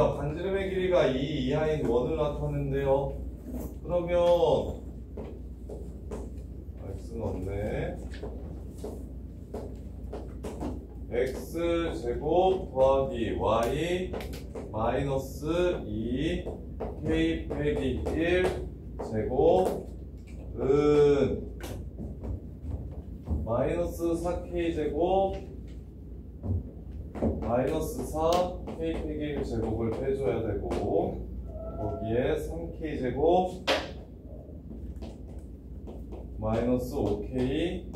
얘가 반지름의 길이가 2 이하인 원을 나타낸대요. 그러면 x는 없네. x제곱 더하기 y 마이너스 2 k 빼기 1 제곱은 마이너스 4k 제곱 마이너스 4 k 빼기 1 제곱을 빼줘야 되고 거기에 3k 제곱 마이너스 5k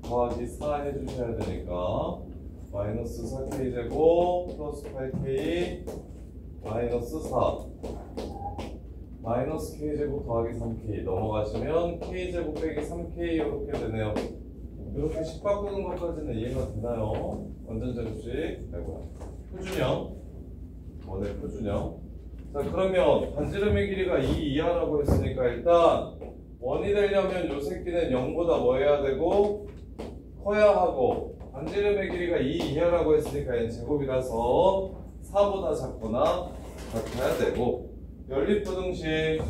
더하기 4 해주셔야 되니까 마이너스 4k 제곱 플러스 8k 마이너스 4 마이너스 k 제곱 더하기 3k 넘어가시면 k 제곱 빼기 3k 이렇게 되네요. 이렇게 식 바꾸는 것까지는 이해가 되나요? 완전 제곱식 아이고야 표준형 원의 표준형. 자 그러면 반지름의 길이가 2 이하라고 했으니까 일단 원이 되려면 요 새끼는 0보다 뭐 해야 되고 커야 하고 반지름의 길이가 2 이하라고 했으니까 얘는 제곱이라서 4보다 작거나 같아야 되고 연립부등식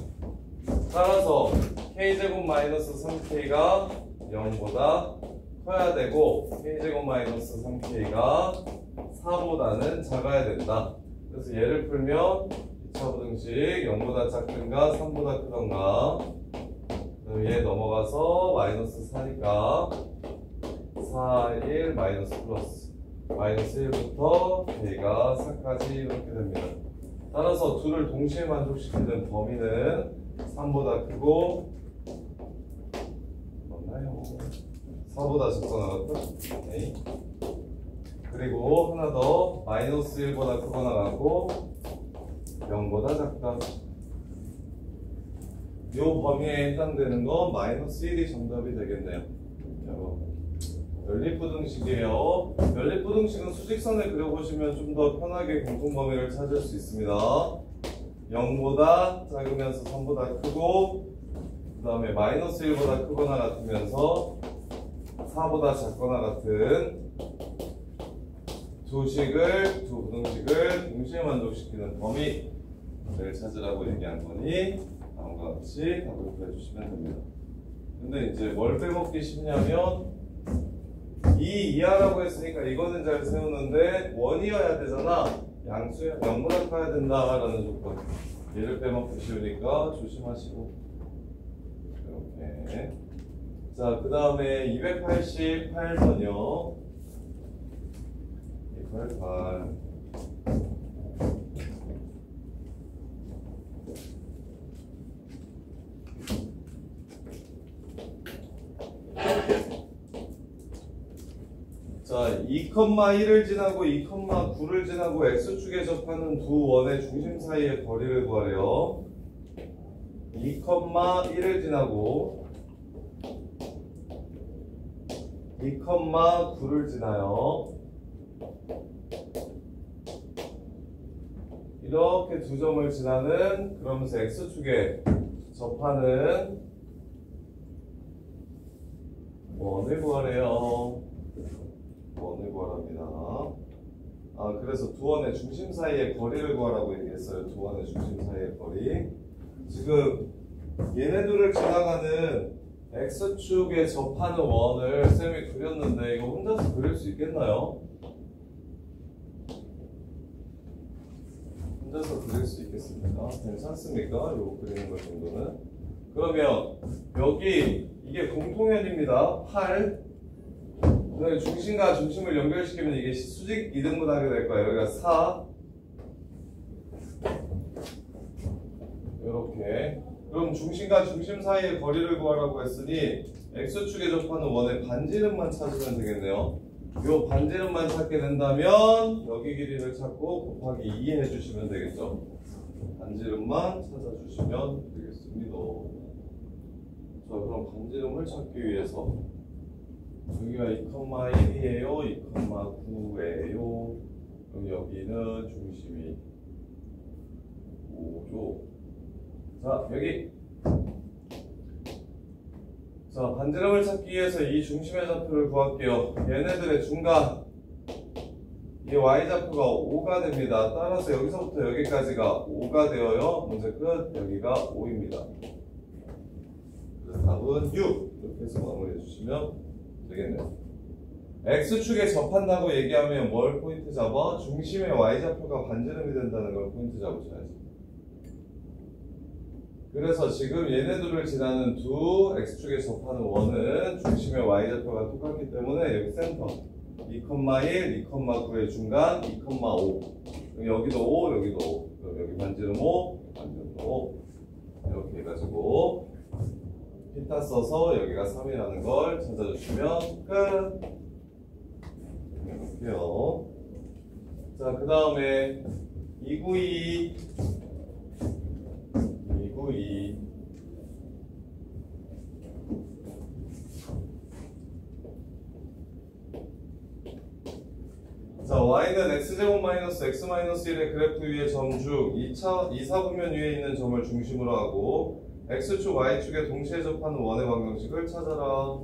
따라서 k제곱 마이너스 3k가 0보다 커야 되고 k제곱 마이너스 3k가 4보다는 작아야 된다. 그래서 얘를 풀면 2차 부등식 0보다 작든가 3보다 크던가 얘 넘어가서 마이너스 4니까 4, 1, 마이너스 플러스 마이너스 1부터 k가 4까지 이렇게 됩니다. 따라서 둘을 동시에 만족시키는 범위는 3보다 크고 맞나요? 4보다 작거나 같다? 네. 그리고 하나 더 마이너스 1보다 크거나 같고 0보다 작다. 이 범위에 해당되는 건 마이너스 1이 정답이 되겠네요. 연립부등식이에요. 연립부등식은 수직선을 그려보시면 좀 더 편하게 공통범위를 찾을 수 있습니다. 0보다 작으면서 3보다 크고 그 다음에 마이너스 1보다 크거나 같으면서 4보다 작거나 같은 두 부등식을 동시에 만족시키는 범위를 찾으라고 얘기한 거니 다음과 같이 답을 구해주시면 됩니다. 근데 이제 뭘 빼먹기 쉽냐면 2 이하라고 했으니까 이거는 잘 세우는데 원이어야 되잖아. 양수야 0보다 커야 된다라는 조건. 얘를 빼먹기 쉬우니까 조심하시고 이렇게. 자, 그 다음에 288번이요. 288. 자, 2,1을 지나고 2,9를 지나고 x축에 접하는 두 원의 중심 사이의 거리를 구하래요. 2,1을 지나고 2,9를 지나요. 이렇게 두 점을 지나는 그러면서 x축에 접하는 원을 구하래요. 원을 구하랍니다. 아, 그래서 두 원의 중심 사이의 거리를 구하라고 얘기했어요. 두 원의 중심 사이의 거리. 지금 얘네들을 지나가는 x축에 접하는 원을 쌤이 그렸는데 이거 혼자서 그릴 수 있겠나요? 혼자서 그릴 수 있겠습니까? 괜찮습니까? 이거 그리는 것 정도는. 그러면 여기 이게 공통연입니다. 8 중심과 중심을 연결시키면 이게 수직 이등분하게 될 거예요. 여기가 4 이렇게. 그럼 중심과 중심 사이의 거리를 구하라고 했으니 x축에 접하는 원의 반지름만 찾으면 되겠네요. 요 반지름만 찾게 된다면 여기 길이를 찾고 곱하기 2 해주시면 되겠죠. 반지름만 찾아주시면 되겠습니다. 자, 그럼 반지름을 찾기 위해서 여기가 2,1이에요. 2,9예요. 그럼 여기는 중심이 5죠. 자, 여기. 자, 반지름을 찾기 위해서 이 중심의 좌표를 구할게요. 얘네들의 중간 이 y좌표가 5가 됩니다. 따라서 여기서부터 여기까지가 5가 되어요. 문제 끝. 여기가 5입니다. 그래서 답은 6. 이렇게 해서 마무리해 주시면 되겠네요. X축에 접한다고 얘기하면 뭘 포인트 잡아? 중심의 y좌표가 반지름이 된다는 걸 포인트 잡으셔야지. 그래서 지금 얘네들을 지나는 두 X축에 접하는 원은 중심의 y좌표가 똑같기 때문에 여기 센터 2,1, 2,9의 중간 2,5. 여기도 5, 여기도 5. 그럼 여기 반지름 5, 반지름도 5. 이렇게 해가지고 피타 써서 여기가 3이라는 걸 찾아주시면 끝. 이렇게요. 자, 그 다음에 292. 자, y는 x제곱 마이너스 x 마이너스 1의 그래프 위의 점 중 2사분면 위에 있는 점을 중심으로 하고 x축, y축에 동시에 접하는 원의 방정식을 찾아라.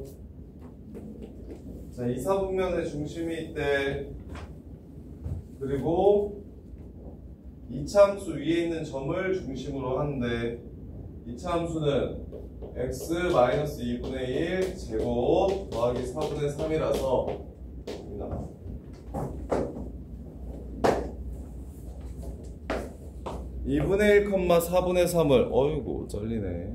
자, 2사분면에 중심이 있대. 그리고 2차함수 위에 있는 점을 중심으로 하는데 2차함수는 x 마이너스 2분의 1 제곱 더하기 4분의 3이라서 2분의 1, 4분의 3을 어이구 쩔리네.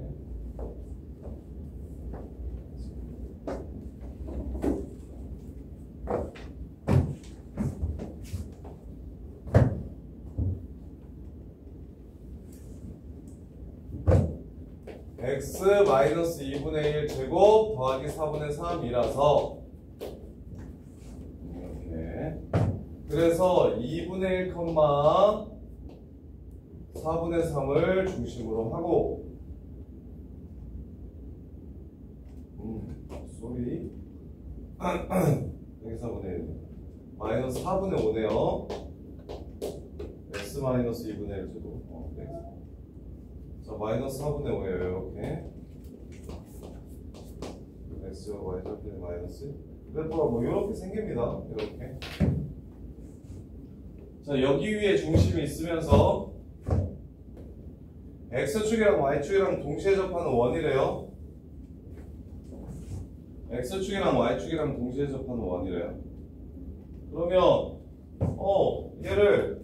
x 마이너스 2분의 1 제곱 더하기 4분의 3이라서 이렇게 그래서 2분의 1, 4분의 3을 중심으로 하고 쏘리 여기 4분의 1 마이너스 4분의 5네요. x 마이너스 2분의 1 제곱 네. 자, 마이너스 4분의 5예요. 이렇게 x와 y좌표는 마이너스 그래프가 뭐 이렇게 생깁니다. 이렇게 자, 여기 위에 중심이 있으면서 x축이랑 y축이랑 동시에 접하는 원이래요. x축이랑 y축이랑 동시에 접하는 원이래요. 그러면 얘를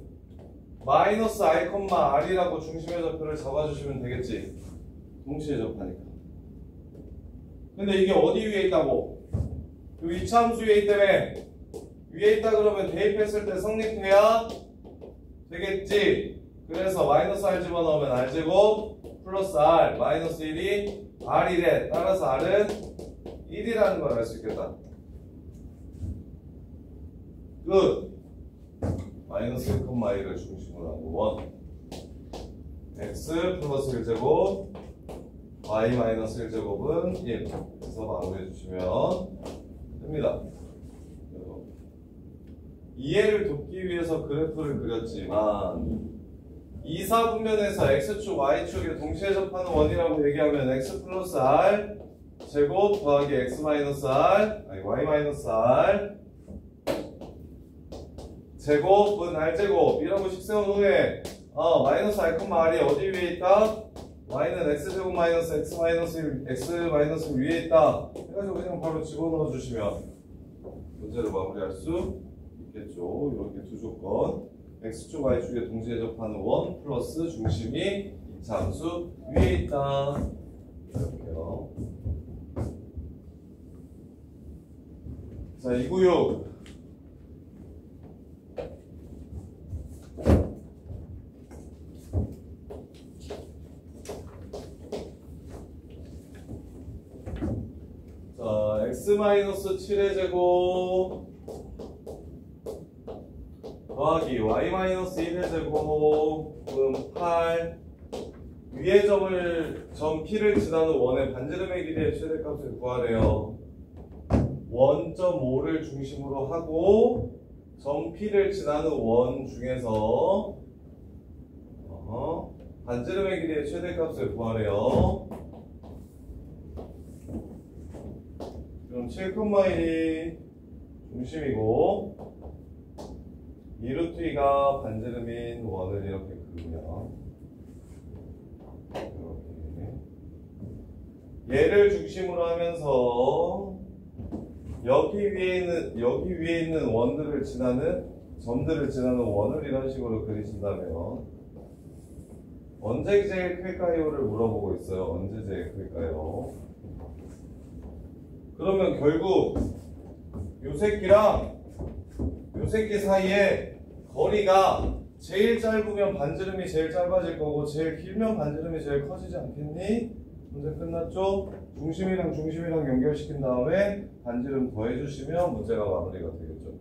마이너스 i, r이라고 중심의 좌표를 잡아주시면 되겠지. 동시에 접하니까. 근데 이게 어디 위에 있다고? 그 이차함수 위에 있다며. 위에 있다 그러면 대입했을 때 성립해야 되겠지. 그래서 마이너스 r 집어넣으면 r제곱 플러스 r 마이너스 1이 r이래. 따라서 r은 1이라는 걸 알 수 있겠다. 끝. 마이너스 1,1을 중심으로 하고 원 x 플러스 1제곱 y 마이너스 1제곱은 1 그래서 마무리해 주시면 됩니다. 이해를 돕기 위해서 그래프를 그렸지만 2사분면에서 x축, y축에 동시에 접하는 원이라고 얘기하면 x 플러스 r 제곱 더하기 x 마이너스 r 아니 y 마이너스 r 제곱은 r제곱이라고 식세운 후에 마이너스 r, r이 어디 위에 있다? y는 x제곱 마이너스 x 마이너스 1 x 마이너스 1 위에 있다 해가지고 그냥 바로 집어넣어 주시면 문제를 마무리할 수 있겠죠. 이렇게 두 조건 x축, y축에 동시에 접하는 원 플러스 중심이 이차함수 위에 있다. 이렇게요. 자, 296 자, x-7의 제곱 더하기 y-1의 제곱은 8 위의 점 P를 지나는 원의 반지름의 길이의 최대값을 구하래요. 1.5를 중심으로 하고 점 P를 지나는 원 중에서 반지름의 길이의 최대값을 구하래요. 그럼 7,1이 중심이고 2루트 2가 반지름인 원을 이렇게 그리면 이렇게 얘를 중심으로 하면서 여기 위에 있는 원들을 지나는 점들을 지나는 원을 이런 식으로 그리신다면 언제 제일 클까요를 물어보고 있어요. 언제 제일 클까요? 그러면 결국 요 새끼랑 요 새끼 사이에 거리가 제일 짧으면 반지름이 제일 짧아질 거고 제일 길면 반지름이 제일 커지지 않겠니? 문제 끝났죠? 중심이랑 중심이랑 연결시킨 다음에 반지름 더해주시면 문제가 마무리가 되겠죠.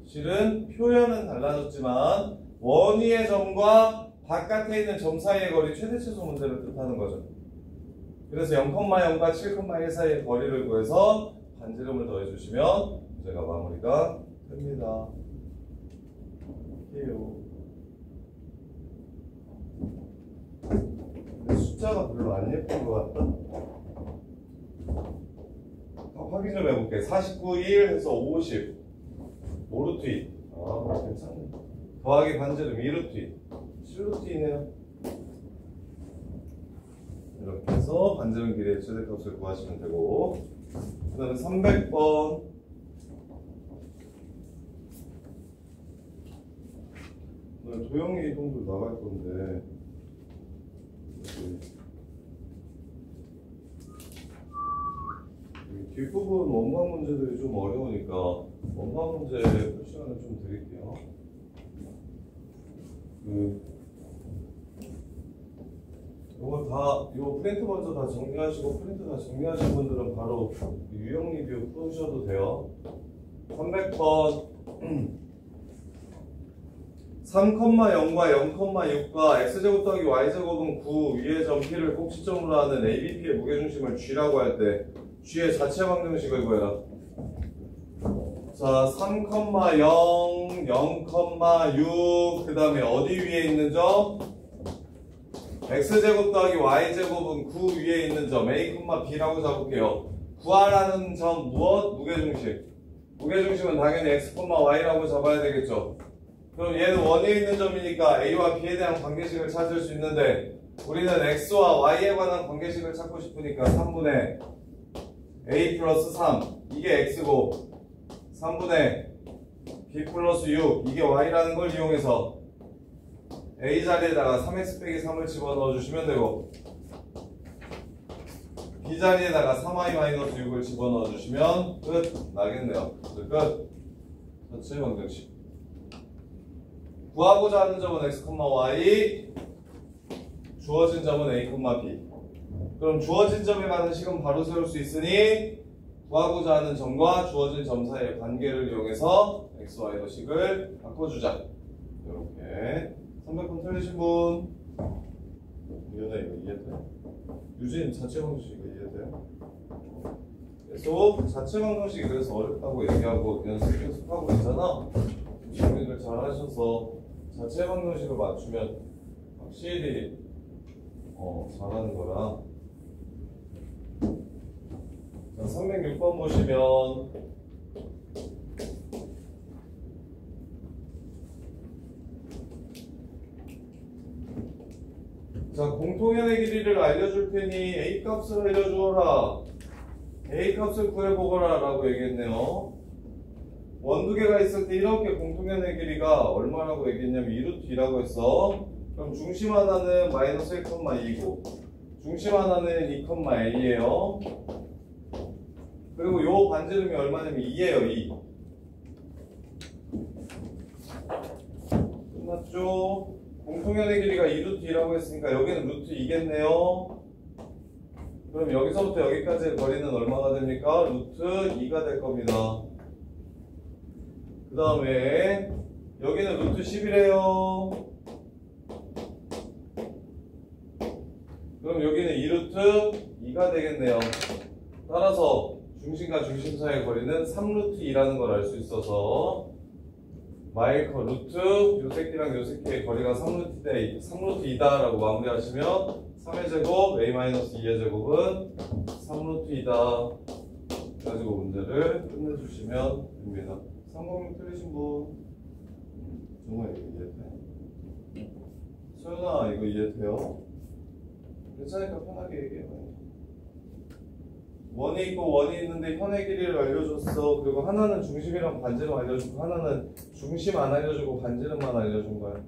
실은 표현은 달라졌지만 원위의 점과 바깥에 있는 점 사이의 거리 최대 최소 문제를 뜻하는 거죠. 그래서 0,0과 7,1 사이의 거리를 구해서 반지름을 더해주시면 문제가 마무리가 됩니다. 해요. 숫자가 별로 안 예쁜 것 같다. 확인 좀 해볼게. 49, 1 해서 50 5루트 2. 아, 괜찮네. 더하기 반지름 2루트 2 7루트 2네요. 이렇게 해서 반지름 길이의 최대값을 구하시면 되고, 그 다음에 300번 도형의 이동도 나갈 건데 뒷부분 원방 문제들이 좀 어려우니까 원방 문제 풀 시간을 좀 드릴게요. 요거 다, 요 프린트 먼저 다 정리하시고, 프린트 다 정리하신 분들은 바로 유형 리뷰 푸셔도 돼요. 300번 3,0과 0,6과 x제곱 더하기 y제곱은 9 위의 점 P를 꼭지점으로 하는 ABP의 무게중심을 G라고 할 때 G의 자체 방정식을 구해라. 자, 3,0, 0,6 그 다음에 어디 위에 있는 점? x제곱 더하기 y제곱은 9 위에 있는 점 A, B라고 잡을게요. 구하라는 점 무엇? 무게중심. 무게중심은 당연히 x, y라고 잡아야 되겠죠. 그럼 얘는 원에 있는 점이니까 A와 B에 대한 관계식을 찾을 수 있는데 우리는 X와 Y에 관한 관계식을 찾고 싶으니까 3분의 A 플러스 3 이게 X고 3분의 B 플러스 6 이게 Y라는 걸 이용해서 A 자리에다가 3X 빼기 3을 집어넣어 주시면 되고 B 자리에다가 3Y 마이너스 6을 집어넣어 주시면 끝 나겠네요. 끝. 전체 방정식. 구하고자 하는 점은 x, y, 주어진 점은 a, b. 그럼 주어진 점에 관한 식은 바로 세울 수 있으니 구하고자 하는 점과 주어진 점 사이의 관계를 이용해서 x, y로 식을 바꿔주자. 이렇게 300번 틀리신 분 이거 이해돼요? 유진 자체 방정식 이거 이해돼요? 계속 자체 방정식이 그래서 어렵다고 얘기하고 연습하고 있잖아. 정리를 잘 하셔서 자체 방정식을 맞추면 확실히 잘하는 거라. 자, 306번 보시면 자, 공통연의 길이를 알려줄 테니 A 값을 알려주어라. A 값을 구해보거라 라고 얘기했네요. 원두 개가 있을 때 이렇게 공통연의 길이가 얼마라고 얘기했냐면 2루트 2라고 했어. 그럼 중심 하나는 마이너스 1,2고 중심 하나는 2,a예요. 그리고 요 반지름이 얼마냐면 2예요. 2. 끝났죠? 공통연의 길이가 2루트 2라고 했으니까 여기는 루트 2겠네요. 그럼 여기서부터 여기까지의 거리는 얼마가 됩니까? 루트 2가 될 겁니다. 그 다음에 여기는 루트 10이래요. 그럼 여기는 2루트 2가 되겠네요. 따라서 중심과 중심 사이의 거리는 3루트 2라는 걸 알 수 있어서 마이커 루트 요 새끼랑 요 새끼의 거리가 3루트 2다 라고 마무리하시면 3의 제곱 a-2의 제곱은 3루트 2다 가지고 문제를 끝내주시면 됩니다. 306 틀리신 분 있구나. 이거 이해돼요? 괜찮으니까 편하게 얘기해봐요. 원이 있고 원이 있는데 현의 길이를 알려줬어. 그리고 하나는 중심이랑 반지름 알려주고 하나는 중심 안 알려주고 반지름만 알려준 거야.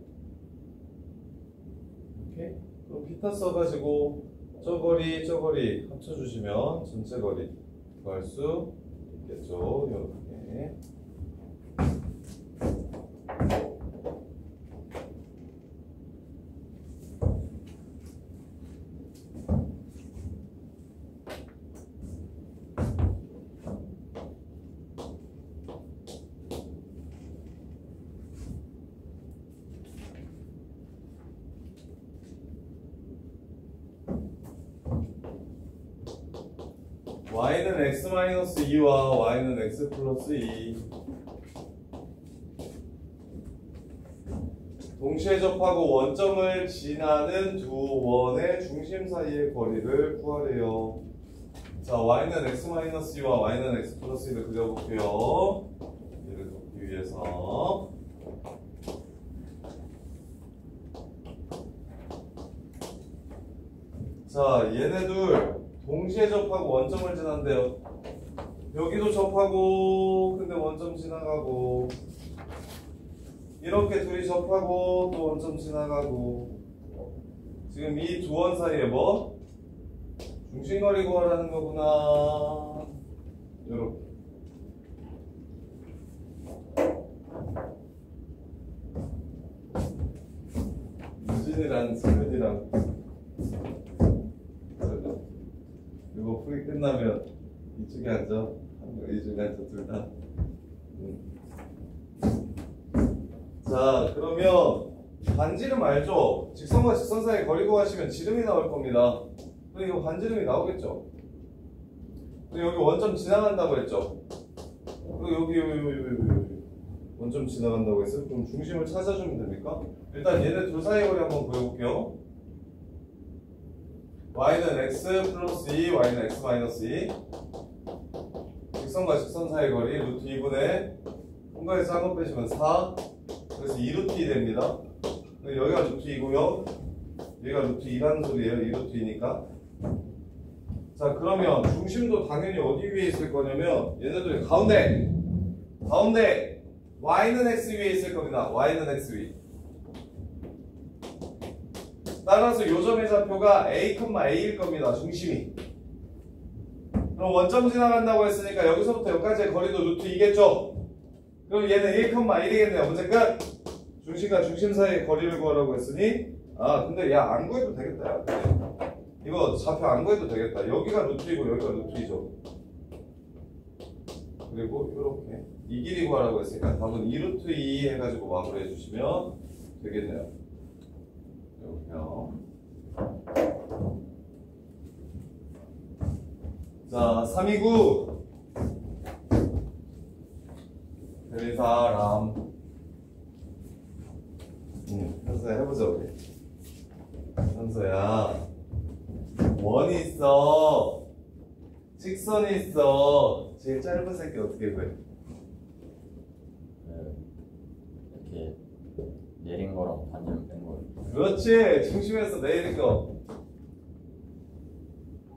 오케이? 그럼 기타 써가지고 저 거리 저 거리 합쳐주시면 전체 거리 구할 수 있겠죠. 이렇게. y는 x-2와 y는 x 플러스 2 동시에 접하고 원점을 지나는 두 원의 중심 사이의 거리를 구하래요. 자, y는 x-2와 y는 x 플러스 2를 그려볼게요. 얘를 돕기 위해서 자, 얘네들 동시에 접하고 원점을 지난대요. 여기도 접하고 근데 원점 지나가고 이렇게 둘이 접하고 또 원점 지나가고 지금 이 두 원 사이에 뭐? 중심거리 구하라는 거구나. 요렇게 유진이랑 지은이랑 이거 풀이 끝나면 이쪽에 앉아. 이쪽에 앉아 둘 다. 자, 그러면 반지름 알죠? 직선과 직선 사이 거리 구하시면 지름이 나올 겁니다. 그럼 이거 반지름이 나오겠죠? 그리고 여기 원점 지나간다고 했죠? 그리고 여기 원점 지나간다고 했어요? 그럼 중심을 찾아주면 됩니까? 일단 얘네 둘 사이 거리 한번 구해볼게요. y는 x 플러스 2, y는 x 마이너스 2. 직선과 직선 사이 거리 루트 2분의 통과해서 한 거 빼시면 4. 그래서 2 루트 2 됩니다. 여기가 루트 2고요. 여기가 루트 2라는 소리예요. 2 루트 2니까. 자, 그러면 중심도 당연히 어디 위에 있을 거냐면 얘네들 가운데 y는 x 위에 있을 겁니다. y는 x 위. 따라서 요점의 좌표가 a,a일 겁니다. 중심이. 그럼 원점 지나간다고 했으니까 여기서부터 여기까지의 거리도 루트 2겠죠? 그럼 얘는 1,1이겠네요. 문제 끝! 중심과 중심 사이의 거리를 구하라고 했으니 근데 야 안 구해도 되겠다. 야. 이거 좌표 안 구해도 되겠다. 여기가 루트 2고 여기가 루트 2죠. 그리고 이렇게 이 길이 구하라고 했으니까 답은 2 루트 2 해가지고 마무리해 주시면 되겠네요. 이렇게요. 자, 329 될 사람. 현서야 해보자 우리. 현서야, 원이 있어, 직선이 있어. 제일 짧은 새끼 어떻게 구해? 이렇게 내린 거랑 반지름 뺀 거. 그렇지. 중심에서 내리는 거.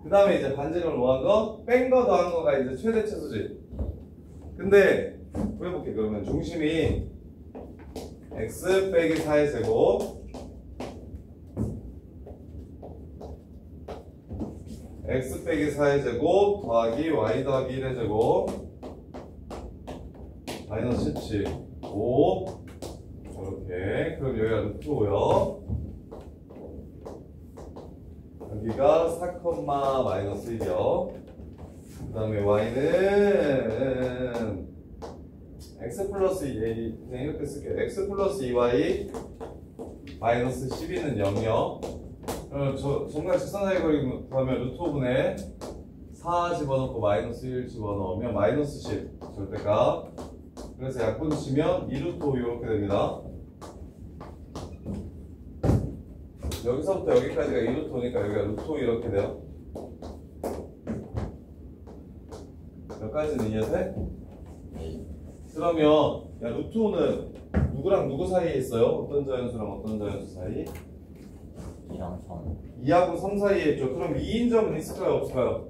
그 다음에 이제 반지름 뭐한 거? 뺀 거 더한 거가 이제 최대 최소지. 근데 해볼게. 그러면 중심이 x 빼기 4의 제곱 x 빼기 4의 제곱 더하기 y 더하기 1의 제곱 마이너스 17 5 이렇게. 그럼 여기가 루트 5요. 여기가 4, 마이너스 1이요. 그 다음에 y는 x 플러스 2, 그냥 이렇게 쓸게요. x 플러스 2y 마이너스 12는 0이요. 그럼 정말 직선사이 거리 구하면 루트 5분의 4 집어넣고 마이너스 1 집어넣으면 마이너스 10 절대값. 그래서 약분 치면 2루트 5 이렇게 됩니다. 여기서부터 여기까지가 2루트 5니까 여기가 루트 5 이렇게 돼요. 여기까지는 이해돼? 네. 그러면 루트 5는 누구랑 누구 사이에 있어요? 어떤 자연수랑 어떤 자연수 사이? 2랑 3. 2하고 3 사이에 있죠. 그럼 2인 점은 있을까요? 없을까요?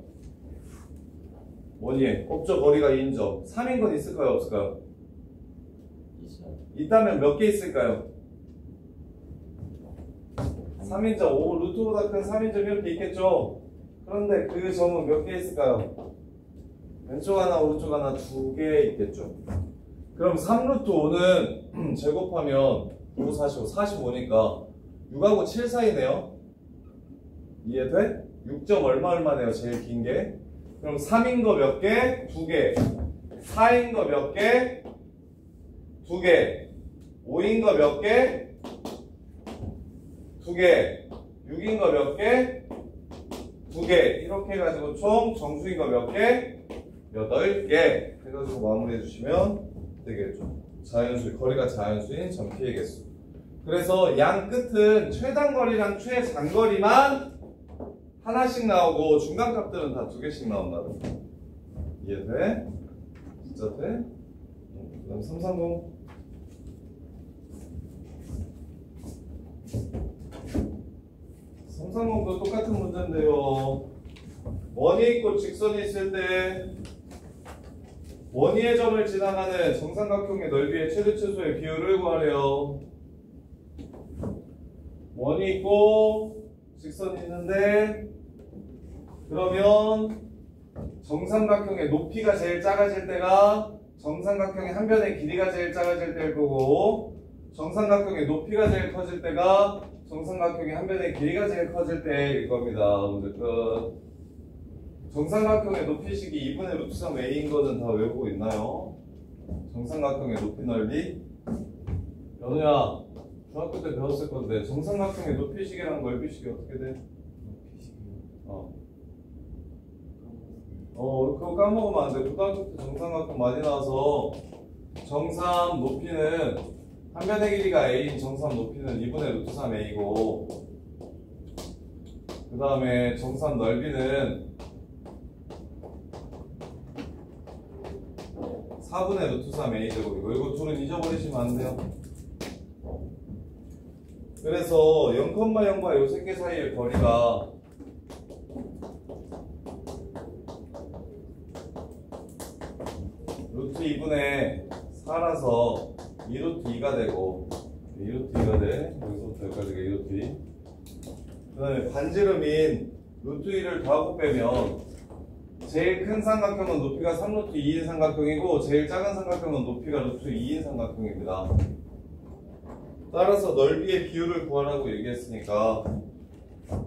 뭐니? 없죠. 거리가 2인 점. 3인 건 있을까요? 없을까요? 있어요. 있다면 몇 개 있을까요? 3인점, 오, 루트보다 큰 3인점 이렇게 있겠죠? 그런데 그 점은 몇 개 있을까요? 왼쪽 하나, 오른쪽 하나 2개 있겠죠? 그럼 3루트 5는 제곱하면 9, 45, 45니까 6하고 7 사이네요? 이해돼? 6점 얼마네요? 제일 긴 게? 그럼 3인 거 몇 개? 2개. 4인 거 몇 개? 2개. 5인 거 몇 개? 2개. 6인 거 몇 개? 2개. 이렇게 해가지고 총 정수인 거 몇 개? 8개. 해가지고 마무리해 주시면 되겠죠. 자연수, 거리가 자연수인 점 K의 개수. 그래서 양 끝은 최단거리랑 최장거리만 하나씩 나오고 중간값들은 다 2개씩 나온다. 이해돼? 진짜 돼? 그 다음 330. 도 똑같은 문제인데요. 원이 있고 직선이 있을 때 원위의 점을 지나가는 정삼각형의 넓이의 최대 최소의 비율을 구하래요. 원이 있고 직선이 있는데 그러면 정삼각형의 높이가 제일 작아질 때가 정삼각형의 한 변의 길이가 제일 작아질 때일 거고 정삼각형의 높이가 제일 커질 때가 정삼각형의 한 변의 길이가 제일 커질 때일 겁니다. 문제 끝. 정삼각형의 높이식이 2분의 루트 3a인 거는 다 외우고 있나요? 정삼각형의 높이 넓이? 연우야, 중학교 때 배웠을 건데 정삼각형의 높이식이랑 넓이식이 어떻게 돼? 그거 까먹으면 안 돼. 고등학교 때 정삼각형 많이 나와서 정삼 높이는 한 변의 길이가 a인 정삼 높이는 2분의 루트 3a고 그 다음에 정삼 넓이는 4분의 루트 3a 제곱이고 이거 둘은 잊어버리시면 안 돼요. 그래서 0,0과 요 세 개 사이의 거리가 루트 2분의 4라서 2루트 2가 되고 2루트 2가 돼. 여기서부터 여기까지가 2루트 2. 그 다음에 반지름인 루트 2를 더하고 빼면 제일 큰 삼각형은 높이가 3루트 2인 삼각형이고 제일 작은 삼각형은 높이가 루트 2인 삼각형입니다. 따라서 넓이의 비율을 구하라고 얘기했으니까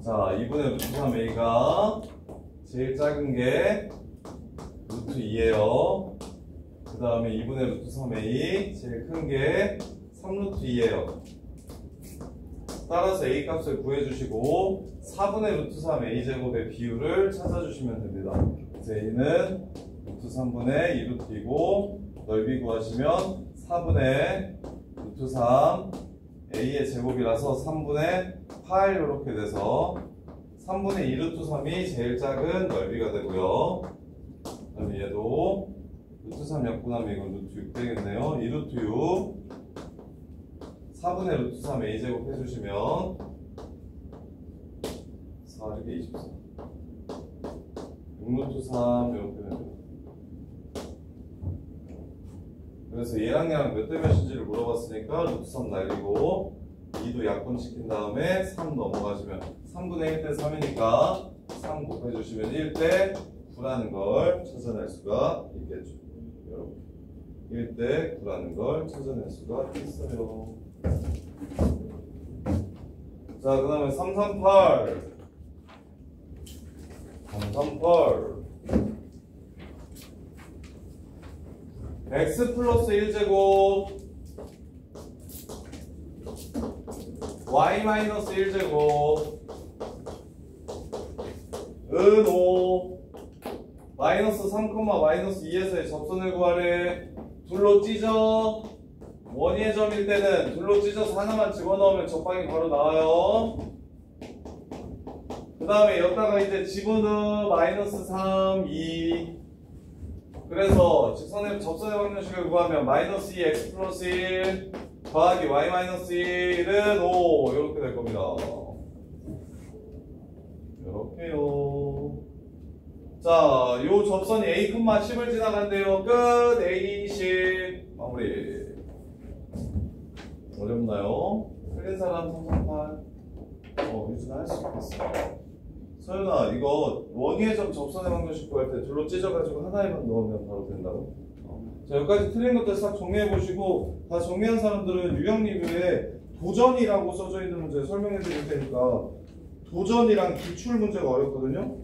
자 2분의 루트 3a가 제일 작은 게 루트 2예요. 그 다음에 2분의 루트 3a 제일 큰 게 3루트 2예요. 따라서 a 값을 구해주시고 4분의 루트 3a 제곱의 비율을 찾아주시면 됩니다. 그래서 a는 루트 3분의 2루트 2고 넓이 구하시면 4분의 루트 3 a의 제곱이라서 3분의 8 이렇게 돼서 3분의 2루트 3이 제일 작은 넓이가 되고요. 그 다음에 얘도 루트 3 약분하면 이건 루트 6 되겠네요. 2루트 6 4분의 루트 3 a제곱 해주시면 4 이렇게 24 6루트 3 이렇게 되죠. 그래서 얘랑 얘랑 몇 대 몇인지를 물어봤으니까 루트 3 날리고 2도 약분시킨 다음에 3 넘어가시면 3분의 1대 3이니까 3 곱해주시면 1대 9라는 걸 찾아낼 수가 있겠죠. 여러분 1대 9라는 걸 찾아낼 수가 있어요. 자, 그 다음에 338 x 플러스 1제곱 y 마이너스 1제곱 은 5 마이너스 3, 마이너스 2에서의 접선을 구하래. 둘로 찢어. 원위의 점일 때는 둘로 찢어서 하나만 집어넣으면 접방이 바로 나와요. 그 다음에 여기다가 이제 집어넣어. 마이너스 3, 2. 그래서 직선의 접선의 방정식을 구하면 마이너스 2 x 플러스 1 더하기 y 마이너스 1은 5 이렇게 될 겁니다. 해요. 자, 요 접선이 A, 10을 지나간대요. 끝. A 10 마무리. 어렵나요? 틀린 사람 338. 유준아 할 수 있겠어. 서윤아, 이거 원위의 점 접선의 방정식 구할 때 둘로 찢어가지고 하나에만 넣으면 바로 된다고? 자, 여기까지 틀린 것들 싹 정리해보시고, 다 정리한 사람들은 유형 리뷰에 도전이라고 써져 있는 문제 설명해 드릴 테니까, 도전이랑 기출 문제가 어렵거든요?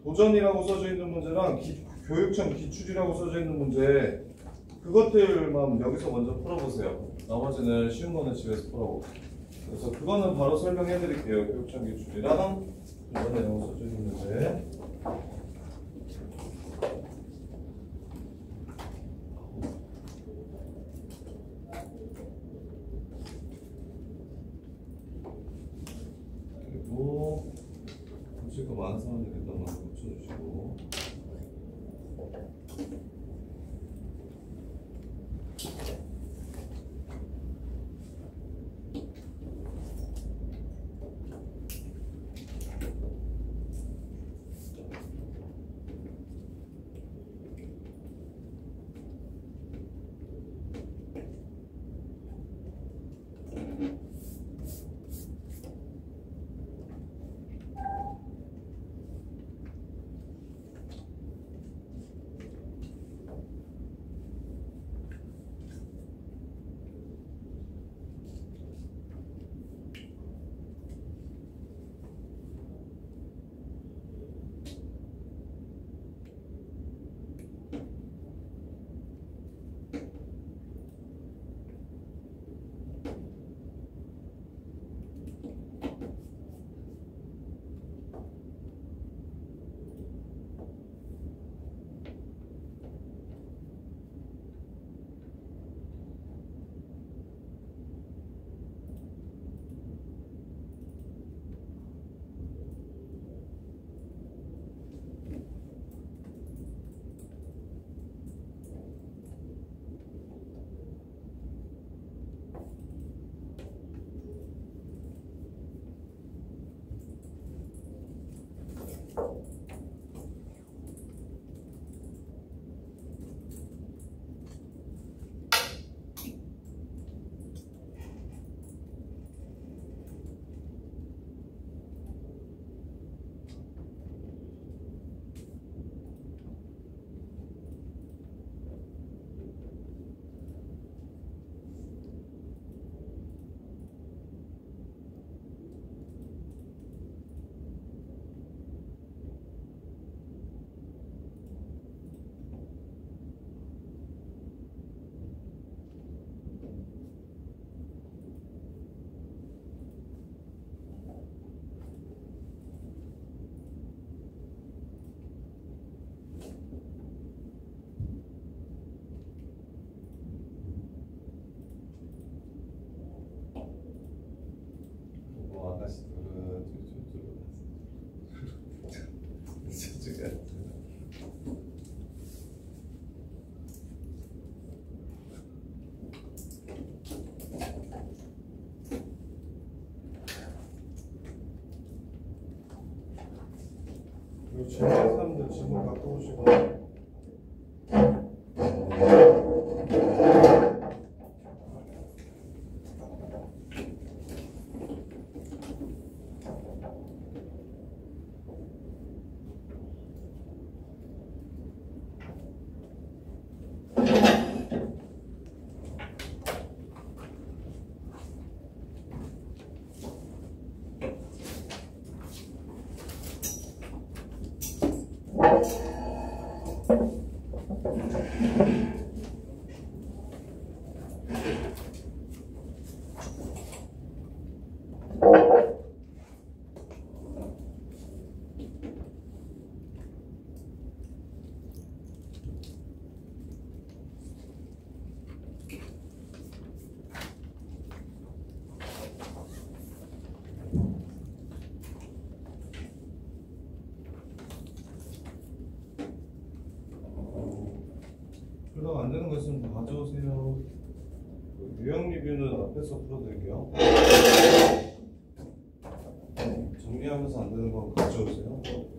도전이라고 써져 있는 문제랑 교육청 기출이라고 써져 있는 문제, 그것들만 여기서 먼저 풀어보세요. 나머지는 쉬운 거는 집에서 풀어보고. 그래서 그거는 바로 설명해 드릴게요. 교육청 기출이랑 도전이라고 써져 있는 문제. 그리고 문제가 많은 사람들이 일단 많이 고쳐주시고. 질문 사람들 질문 갖고 오시고. 그러다가 안 되는 거 있으면 다 가져오세요. 유형 리뷰는 앞에서 풀어드릴게요. 자, 정리하면서 안 되는 건 가져오세요.